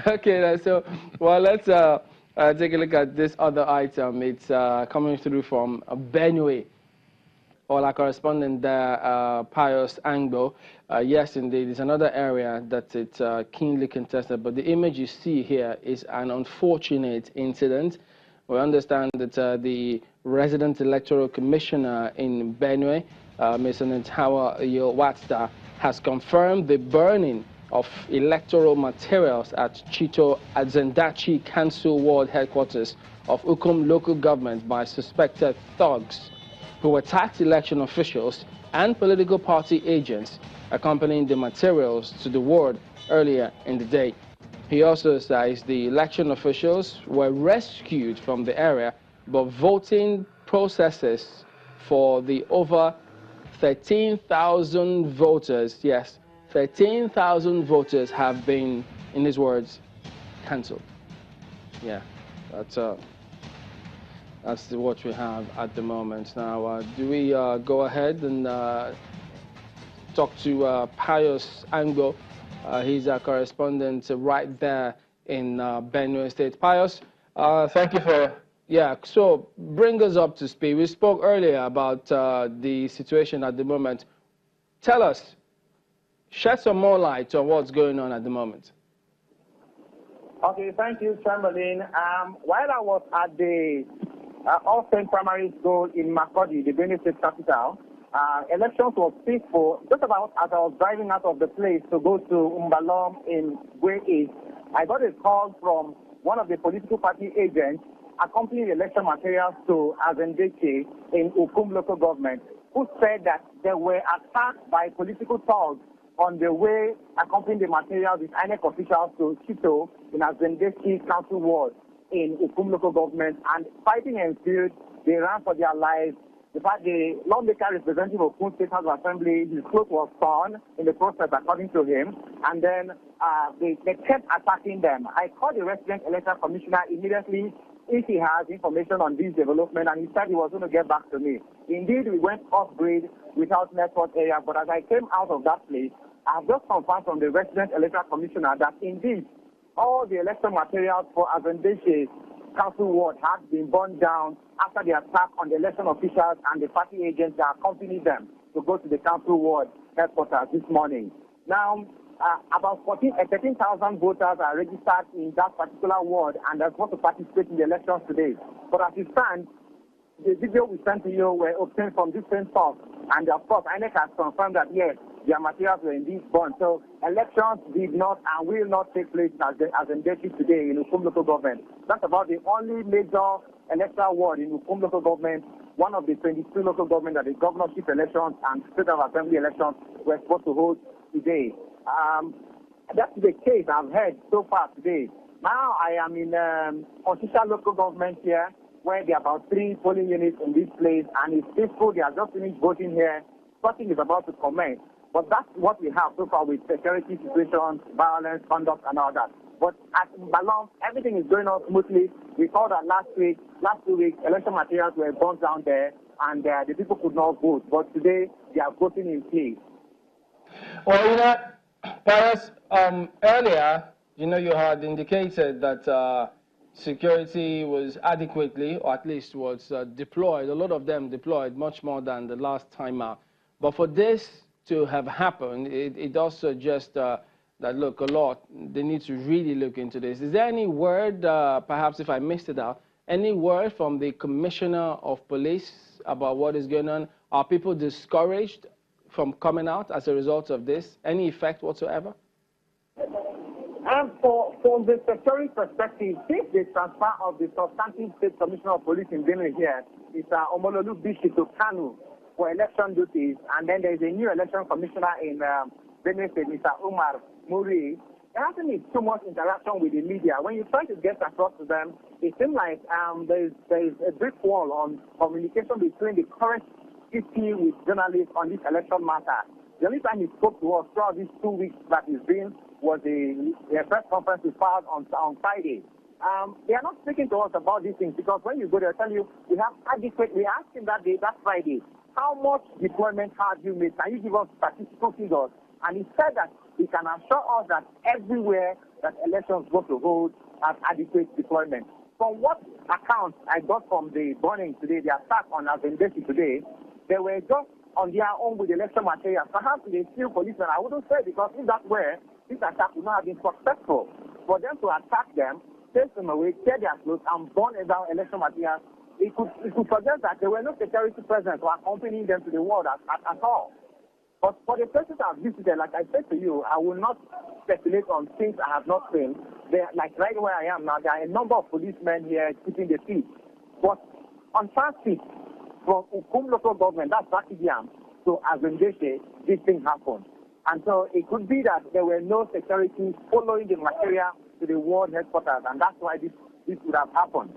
Okay, so well, let's take a look at this other item. It's coming through from Benue, or our correspondent there, Pius Angbo. Yes, indeed, it's another area that it's keenly contested. But the image you see here is an unfortunate incident. We understand that the resident electoral commissioner in Benue, Mr. Ntawa Yowatda, has confirmed the burning of electoral materials at Chito Azendachi Council Ward headquarters of Ukum local government by suspected thugs who attacked election officials and political party agents accompanying the materials to the ward earlier in the day. He also says the election officials were rescued from the area, but voting processes for the over 13,000 voters, yes, 13,000 voters have been, in his words, cancelled. Yeah, that's what we have at the moment. Now, do we go ahead and talk to Pius Ango? He's a correspondent right there in Benue State. Pius, thank you for, yeah, so bring us up to speed. We spoke earlier about the situation at the moment. Tell us, shed some more light on what's going on at the moment. Okay, thank you, Chamberlain. While I was at the All Saint Primary School in Makurdi, the Benue State capital, elections were peaceful. Just about as I was driving out of the place to go to Umbalom in Gwe East, I got a call from one of the political party agents accompanying election materials to Azendeche in Ukum local government, who said that there were attacks by political thugs on the way accompanying the materials with INEC officials to Chito in Azendeche Council Ward in Ukum local government, and fighting ensued. They ran for their lives. In fact, the lawmaker representative of Ukum State House of Assembly, his clothes was torn in the process, according to him, and then they kept attacking them. I called the resident electoral commissioner immediately if he has information on this development, and he said he was going to get back to me. Indeed, we went off-grid without network area, but as I came out of that place, I have just confirmed from the resident electoral commissioner that indeed all the election materials for Azendeche Council Ward had been burned down after the attack on the election officials and the party agents that accompanied them to go to the Council Ward headquarters this morning. Now, about 13,000 voters are registered in that particular ward and are supposed to participate in the elections today. But as it stands, the video we sent to you were obtained from different sources, and of course, INEC has confirmed that yes, their materials were indeed burned. So elections did not and will not take place as endeavored today in Ukum local government. That's about the only major electoral ward in Ukum local government, one of the 22 local government that the governorship elections and state of assembly elections were supposed to hold today. That's the case I've heard so far today. Now I am in Oshisha local government here, where there are about 3 polling units in this place, and it's peaceful. They are just finished voting here. Something is about to commence. But that's what we have so far with security situations, violence, conduct, and all that. But at Balong, everything is going on smoothly. We saw that last 2 weeks, election materials were burnt down there, and the people could not vote. But today, they are voting in peace. Well, Paris, earlier, you had indicated that security was adequately, or at least was deployed. A lot of them deployed, much more than the last time out. But for this to have happened, it does suggest that, look, a lot, they need to really look into this. Is there any word, perhaps if I missed it out, any word from the Commissioner of Police about what is going on? Are people discouraged from coming out as a result of this? Any effect whatsoever? From the security perspective, since the transfer of the substantive state commissioner of police in Benue here is Omololu Bishi to Kanu for election duties, and then there is a new election commissioner in Benue State, Mr. Umar Muri. There hasn't been too much interaction with the media. When you try to get across to them, it seems like there is a brick wall on communication between the current CP with journalists on this election matter. The only time he spoke to us throughout these 2 weeks that he's been was the press conference we filed on Friday. They are not speaking to us about these things because when you go there, they'll tell you we have adequate. We asked him that Friday, how much deployment have you made? Can you give us statistical figures? And he said that he can assure us that everywhere that elections go to hold has adequate deployment. From what accounts I got from the burning today, the attack on Azendesi today, they were just on their own with election materials. Perhaps they still policemen. I wouldn't say, because if that were, this attack would not have been successful. For them to attack them, chase them away, tear their clothes, and burn down election materials, it could suggest that there were no security presence or accompanying them to the world at all. But for the places I've visited, like I said to you, I will not speculate on things I have not seen. Like right where I am now, there are a number of policemen here keeping the peace. But on transit from Ukum local government, that's Bakidiam, to Azendesi, this thing happened. And so it could be that there were no security following the material to the world headquarters, and that's why this would have happened.